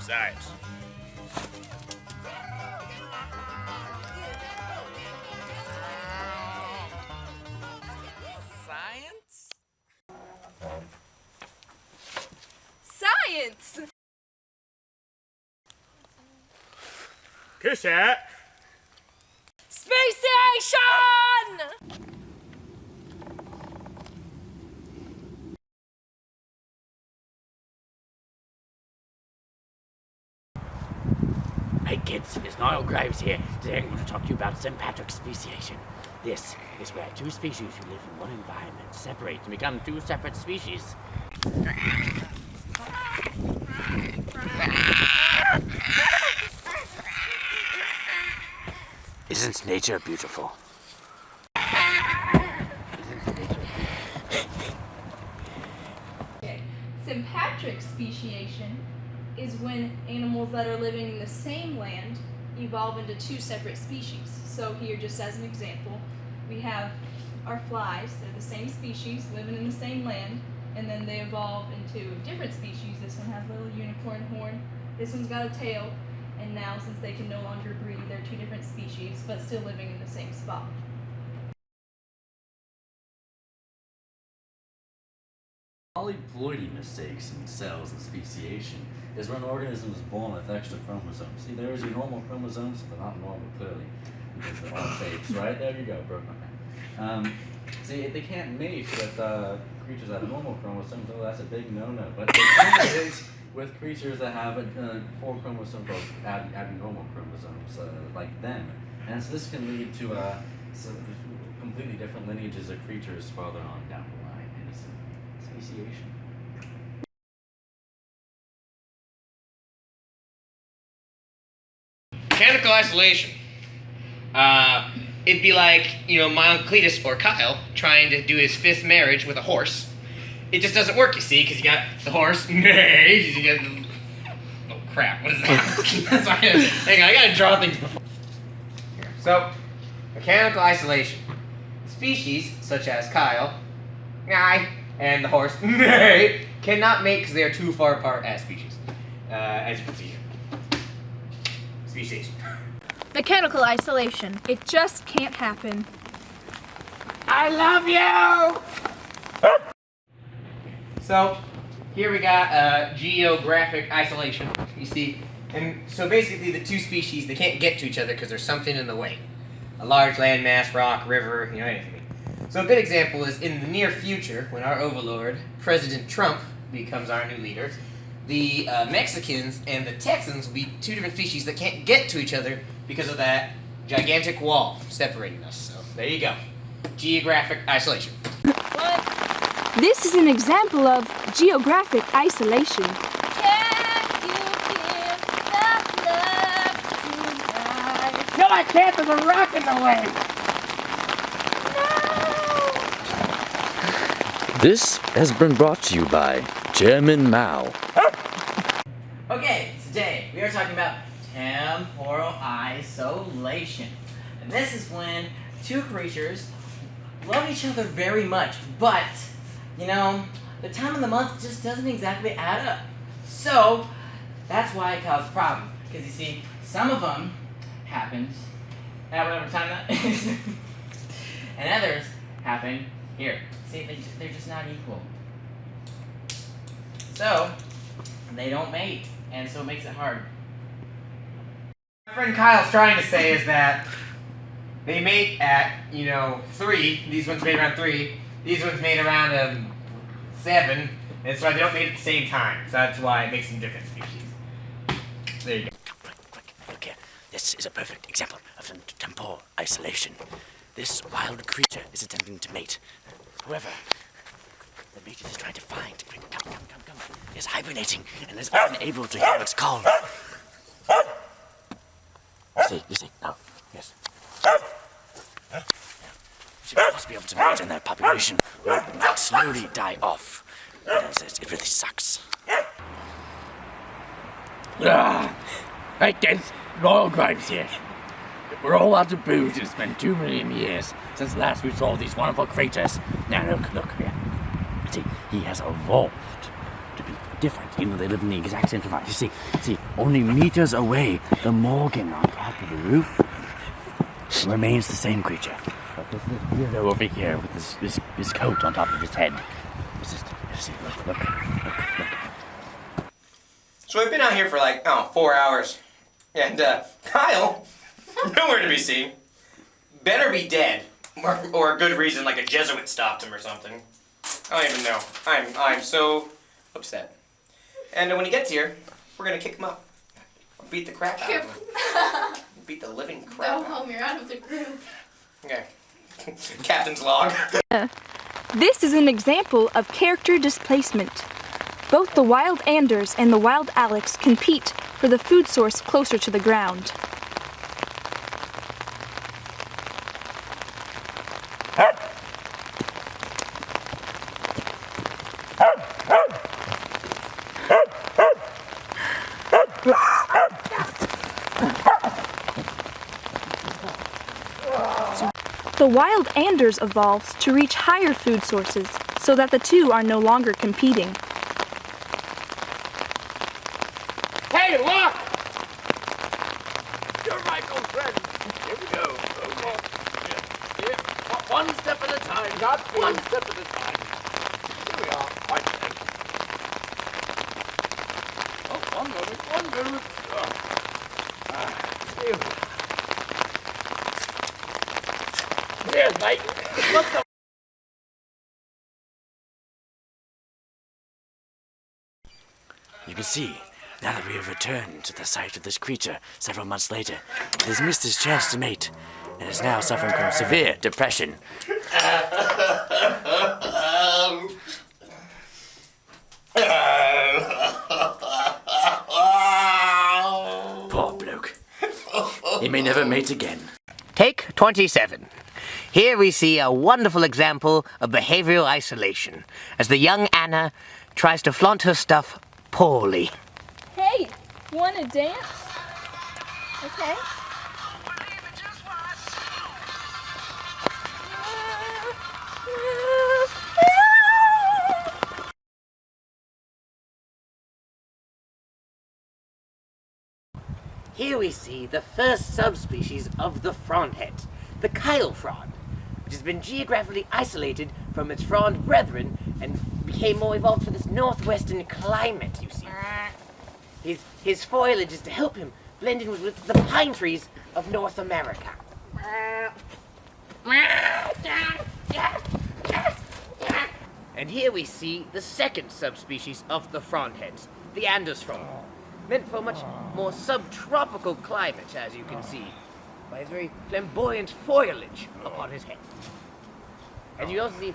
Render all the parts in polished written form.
Science. Science? Science! Kiss it. Speciation! Hey kids, it's Niall Graves here. Today I'm going to talk to you about St. Patrick's speciation. This is where two species who live in one environment separate and become two separate species. Isn't nature beautiful? Okay. St. Patrick's speciation is when animals that are living in the same land evolve into two separate species. So here, just as an example, we have our flies. They're the same species, living in the same land, and then they evolve into different species. This one has a little unicorn horn. This one's got a tail. And now, since they can no longer breed, they're two different species, but still living in the same spot. Polyploidy mistakes in cells and speciation is when an organism is born with extra chromosomes. See, there is your normal chromosomes, but not normal, clearly, because they're all shapes, right? There you go, broke my hand. See, if they can't mate with creatures that have normal chromosomes, oh, that's a big no-no. But they can mate with creatures that have 4 chromosomes, or abnormal chromosomes, like them. And so this can lead to completely different lineages of creatures farther on down the line. And it's speciation. Mechanical isolation. It'd be like, my Uncle Cletus or Kyle trying to do his 5th marriage with a horse. It just doesn't work, you see, because you got the horse, neigh, you got the... Oh crap, what is that? Sorry, hang on, I gotta draw things before. Here. So, mechanical isolation. Species, such as Kyle, and the horse, neigh, cannot mate because they are too far apart as species. As you can see here. Speciation. Mechanical isolation. It just can't happen. I love you! So, here we got geographic isolation, you see. And so basically the two species, they can't get to each other because there's something in the way. A large landmass, rock, river, anything. So a good example is in the near future, when our overlord, President Trump, becomes our new leader, the Mexicans and the Texans will be two different species that can't get to each other because of that gigantic wall separating us. So there you go. Geographic isolation. This is an example of geographic isolation. No, I can't. There's a rock in the way. No! This has been brought to you by Chairman Mao. Okay, today we are talking about temporal isolation. And this is when two creatures love each other very much, but, the time of the month just doesn't exactly add up. So, that's why it causes a problem. Because you see, some of them happens at whatever time that is, and others happen here. See, they're just not equal. So, they don't mate, and so it makes it hard. My friend Kyle's trying to say is that they mate at, 3. These ones mate around 3. These ones mate around 7. And so they don't mate at the same time. So that's why it makes them different species. There you go. Come, quick, look here. This is a perfect example of temporal isolation. This wild creature is attempting to mate. However, the mate is trying to find. Quick, come. Is hibernating and is unable to hear its call. You see, now, yes. She must be able to mate in their population, or it might slowly die off. It really sucks. Hey kids, Niall Graves here. We're all out of booze. It's been 2 million years since last we saw these wonderful creatures. Now look here. See, he has evolved to be different, even though they live in the exact same survival. You see, only meters away, the Morgan on top of the roof remains the same creature. But this weirdo over here with this coat on top of his head. Look. So we've been out here for like, 4 hours. And Kyle, nowhere to be seen. Better be dead. Or a good reason, like a Jesuit stopped him or something. I don't even know. I'm so upset. And when he gets here, we're gonna kick him up. Beat the crap out of him. Beat the living crap Go out of him. home, you're out of the group. Okay. Captain's log. This is an example of character displacement. Both the wild Anders and the wild Alex compete for the food source closer to the ground. The wild Anders evolves to reach higher food sources so that the two are no longer competing. Hey, look! You're my old friend. Here we go. Yeah. One step at a time. Got one step at a time. Here we are. Quite safe. Oh, one moment. Cheers, mate. What the? You can see, now that we have returned to the site of this creature several months later, it has missed its chance to mate, and is now suffering from severe depression. Poor bloke. He may never mate again. Take 27. Here we see a wonderful example of behavioral isolation, as the young Anna tries to flaunt her stuff poorly. Hey, wanna dance? Okay. Here we see the first subspecies of the frondhead, the Kyle frond, which has been geographically isolated from its frond brethren and became more evolved for this northwestern climate, you see. His foliage is to help him blend in with the pine trees of North America. And here we see the second subspecies of the frondheads, the Anders frond, meant for a much more subtropical climate, as you can see, by his very flamboyant foliage upon his head. And you also see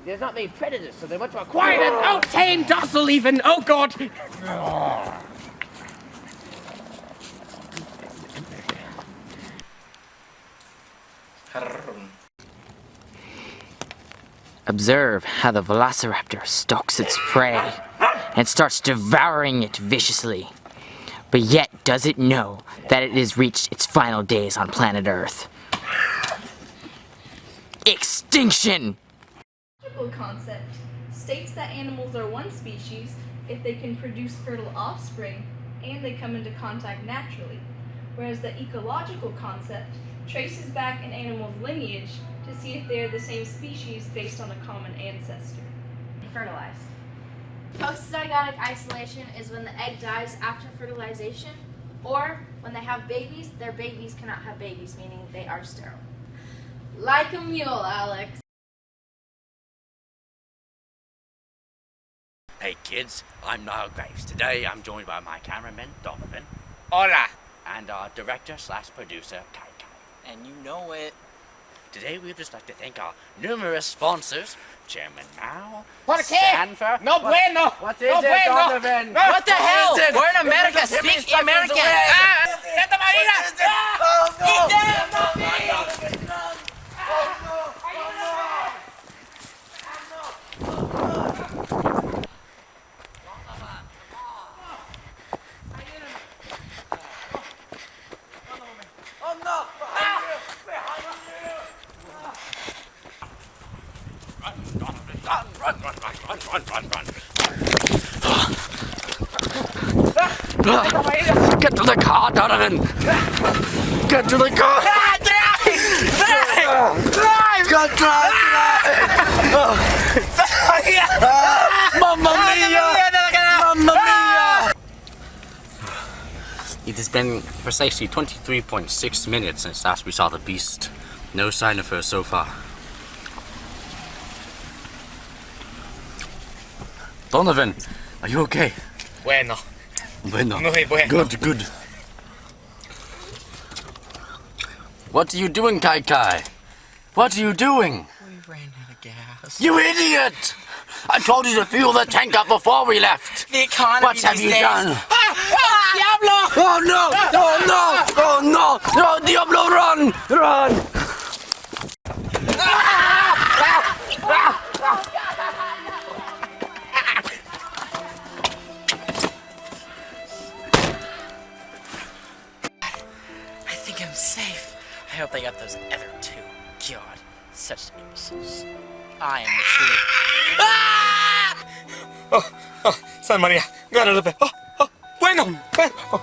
there's not many predators, so they're much more quiet and tame, docile even. Oh God! Observe how the velociraptor stalks its prey and starts devouring it viciously, but yet does it know that it has reached its final days on planet Earth. Extinction! The biological concept states that animals are one species if they can produce fertile offspring and they come into contact naturally, whereas the ecological concept traces back an animal's lineage to see if they are the same species based on a common ancestor. Fertilized. Post-zygotic isolation is when the egg dies after fertilization, or when they have babies, their babies cannot have babies, meaning they are sterile. Like a mule, Alex. Hey kids, I'm Niall Graves. Today I'm joined by my cameraman, Donovan. Hola! And our director/producer, Kai Kai. And you know it. Today we'd just like to thank our numerous sponsors, Chairman Mao, What Sanford. No bueno! What is it, Donovan? What the hell? is it? We're in America. Speak American. Santa Maria! Run, Donovan, run. Get to the car, Donovan! Get to the car! Mamma mia! Mamma mia! It has been precisely 23.6 minutes since last we saw the beast. No sign of her so far. Donovan, are you okay? Bueno. Bueno. Muy bueno. Good, good. What are you doing, Kai Kai? What are you doing? We ran out of gas. You idiot! I told you to fuel the tank up before we left. The economy What have these you days. done? Diablo! Oh no! Oh no! Oh no! No, Diablo, run! Run! I think I'm safe. I hope they got those other two. God, such imbeciles. I am the true. Oh, San Maria, Guadalupe. Bueno, bueno.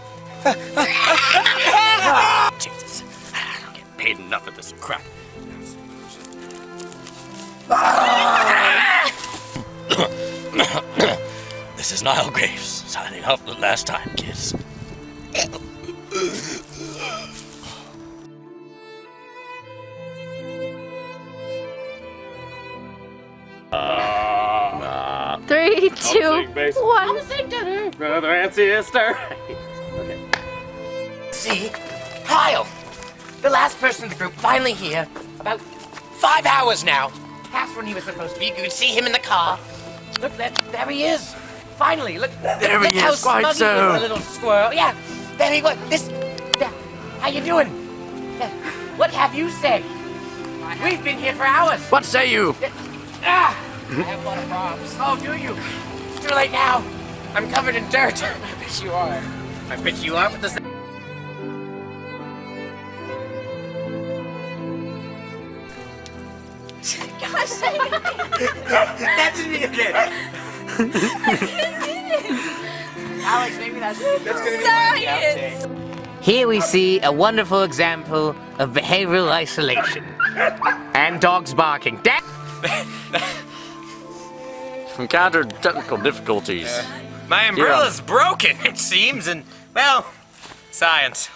Jesus, I don't get paid enough of this crap. This is Niall Graves, signing off for the last time, kids. Three, two, one. Brother and sister. See, Kyle, the last person in the group, finally here. About 5 hours now. Past when he was supposed to be. You could see him in the car. Look, there he is. Finally, look. There look he how is, quite smug he so. is, the little squirrel. Yeah, there he was. How you doing? What have you said? We've been here for hours. What say you? I have a lot of problems. Oh, do you? It's too late now. I'm covered in dirt. I bet you are. I bet you are. What does that... Gosh, That's me again. Alex, maybe that's gonna be science. Here we see a wonderful example of behavioral isolation. And dogs barking. Encountered technical difficulties. My umbrella's broken, it seems, and, well, science.